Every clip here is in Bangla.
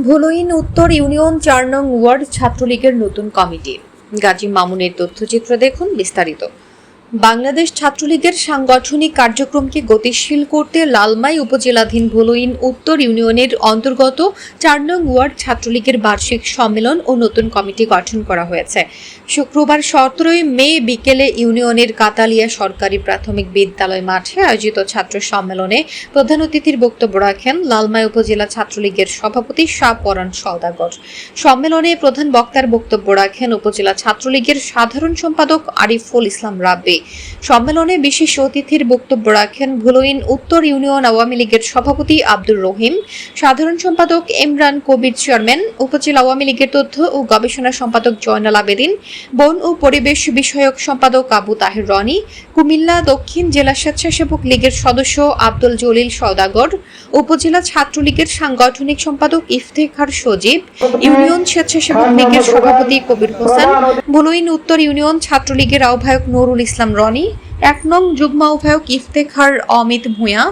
ভুলইন উত্তর ইউনিয়ন ৪ নং ওয়ার্ড ছাত্রলীগের নতুন কমিটি। গাজী মামুনের তথ্যচিত্র দেখুন বিস্তারিত। বাংলাদেশ ছাত্রলীগের সাংগঠনিক কার্যক্রমকে গতিশীল করতে লালমাই উপজেলাধীন ভুলইন উত্তর ইউনিয়নের অন্তর্গত ৪ নং ওয়ার্ড ছাত্রলীগের বার্ষিক সম্মেলন ও নতুন কমিটি গঠন করা হয়েছে। শুক্রবার ১৭ মে বিকেলে ইউনিয়নের কাতালিয়া সরকারি প্রাথমিক বিদ্যালয় মাঠে আয়োজিত ছাত্র সম্মেলনে প্রধান অতিথির বক্তব্য রাখেন লালমাই উপজেলা ছাত্রলীগের সভাপতি শাহ পরাণ সওদাগর। সম্মেলনে প্রধান বক্তার বক্তব্য রাখেন উপজেলা ছাত্রলীগের সাধারণ সম্পাদক আরিফুল ইসলাম রাব্বি। সম্মেলনে বিশেষ অতিথির বক্তব্য রাখেন ভুলইন উত্তর ইউনিয়ন আওয়ামী লীগের সভাপতি আব্দুর রহিম, সাধারণ সম্পাদক ইমরান কবির, চেয়ারম্যান উপজেলা আওয়ামী লীগের তথ্য ও গবেষণা সম্পাদক জয়নাল আবেদিন, বন ও পরিবেশ বিষয়ক সম্পাদক আবু তাহের রনি, কুমিল্লা দক্ষিণ জেলা স্বেচ্ছাসেবক লীগের সদস্য আব্দুল জলিল সওদাগর, উপজেলা ছাত্রলীগের সাংগঠনিক সম্পাদক ইফতেখার সজীব, ইউনিয়ন স্বেচ্ছাসেবক লীগের সভাপতি কবির হোসেন, ভুলইন উত্তর ইউনিয়ন ছাত্রলীগের আহ্বায়ক নুরুল ইসলাম রনি, ১ নং যুগ্ম আহ্বায়ক ইফতেখার অমিত ভূঁইয়া,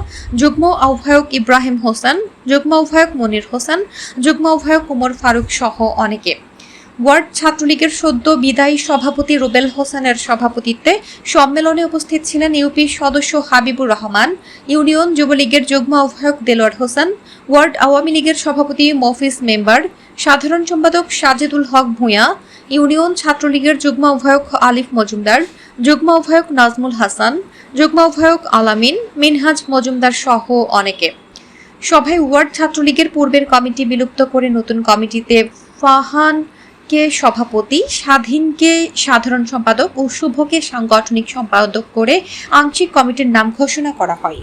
যুগ্ম আহ্বায়ক ইব্রাহিম হোসেন, যুগ্ম আহ্বায়ক মনির হোসেন, যুগ্ম আহ্বায়ক ওমর ফারুক সহ অনেকে। ওয়ার্ড ছাত্রলীগের সদ্য বিদায়ী সভাপতি রুবেল হোসেনের সভাপতিত্বে সম্মেলনে উপস্থিত ছিলেন ইউপি সদস্য হাবিবুর রহমান, ইউনিয়ন যুবলীগের যুগ্ম আহ্বায়ক দেলোয়ার হোসেন, ওয়ার্ড আওয়ামী লীগের সভাপতি মফিজ মেম্বার, সাধারণ সম্পাদক সাজেদুল হক ভূঁইয়া, ইউনিয়ন ছাত্রলীগের যুগ্ম আহ্বায়ক আলিফ মজুমদার, যুগ্ম আহ্বায়ক নাজমুল হাসান, যুগ্ম আহ্বায়ক আলামিন, মিনহাজ মজুমদার সহ অনেকে। সভায় ওয়ার্ড ছাত্রলীগের পূর্বের কমিটি বিলুপ্ত করে নতুন কমিটিতে ফাহানকে সভাপতি, স্বাধীনকে সাধারণ সম্পাদক ও শুভকে সাংগঠনিক সম্পাদক করে আংশিক কমিটির নাম ঘোষণা করা হয়।